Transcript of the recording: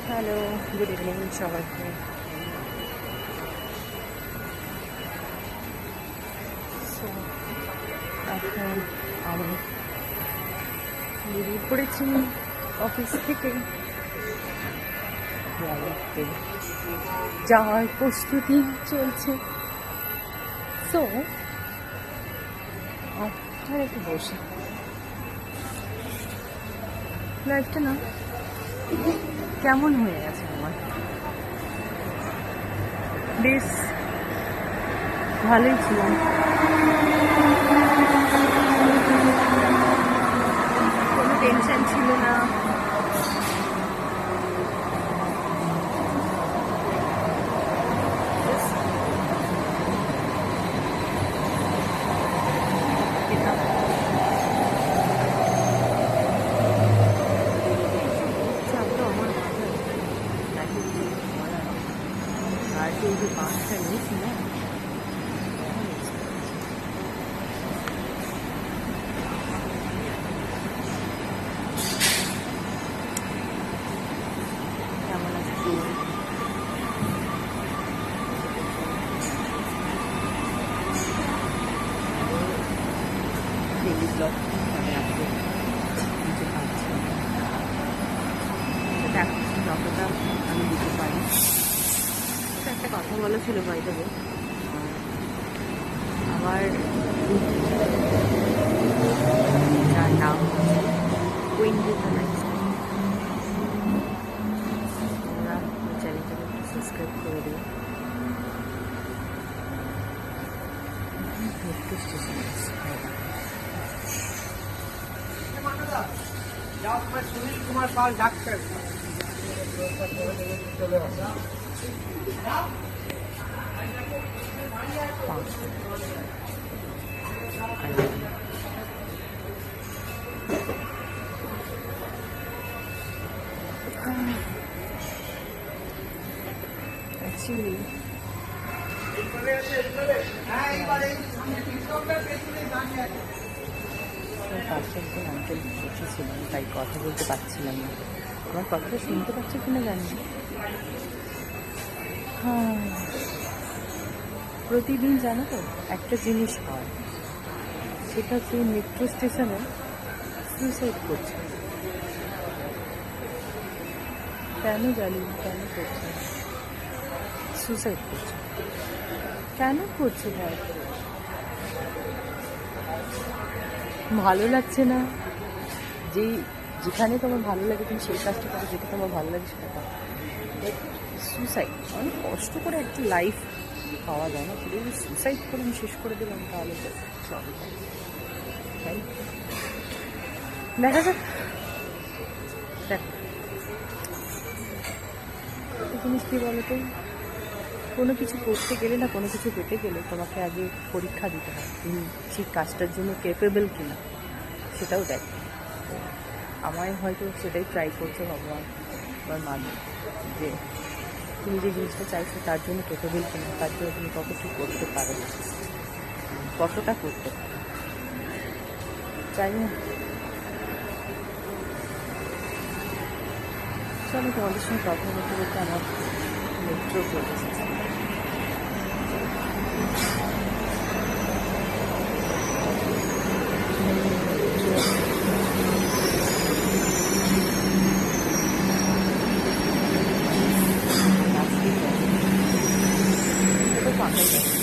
Hello, good evening সবাইকে। So এখন আমি বেরিয়ে পড়েছি অফিস থেকে বাড়িতে যাওয়ার প্রস্তুতি চলছে। সো আর একটু বসে লাইফটা না কেমন হয়ে গেছে আমার, বেশ ভালোই ছিল। কোনো টেনশন ছিল না, আর এই যে বাসটা নিয়েছি না, কেমন আছে ডেইলি ব্লগ মানে আপনি দিতে পারছি যতটা আমি দিতে পারি। একটা কথা বলা ছিল বাই দ্য ওয়ে, আমার যার নাম উইন্ডি তোমরা চ্যানেলটাকে একটু সাবস্ক্রাইব করে দিও। Metro station Sunil Kumar Pal doctor actually পাশে একজন আঙ্কেল বসেছিলাম, তাই কথা বলতে পারছিলাম না। আমার কথাটা শুনতে পাচ্ছি কিনা জানি না। হ্যাঁ, প্রতিদিন জানো তো একটা জিনিস হয়, সেটা হচ্ছে মেট্রো স্টেশনে সুইসাইড করছে। কেন জানি কেন করছে, সুইসাইড করছে কেন করছে? ভাই ভালো লাগছে না, যেখানে তোমার ভালো লাগে তুমি সেই কাজটা করো, যেটা তোমার ভালো লাগে সেটা করো। সুইসাইড অনেক কষ্ট করে একটা লাইফ পাওয়া যায় না, সেটা যদি সুইসাইড করে আমি শেষ করে দিলাম তাহলে তো সবই তাই। দেখা যাক, দেখো একটা জিনিস কী বলতো, কোনো কিছু করতে গেলে না, কোনো কিছু পেতে গেলে তোমাকে আগে পরীক্ষা দিতে হয় তুমি সেই কাজটার জন্য কেপেবল কিনা, সেটাও দেখ। আমায় হয়তো সেটাই ট্রাই করছে ভগবান আমার মাঝে, যে তুমি যে জিনিসটা চাইছো তার জন্য কেপেবল কিনা, তার জন্য তুমি কতটুকু করতে পারো, কতটা করতে পারো। চাই না চলো তোমাদের সঙ্গে কথা বলতে বলতে আমার মেট্রো চলে এসেছে। ফাঁকাই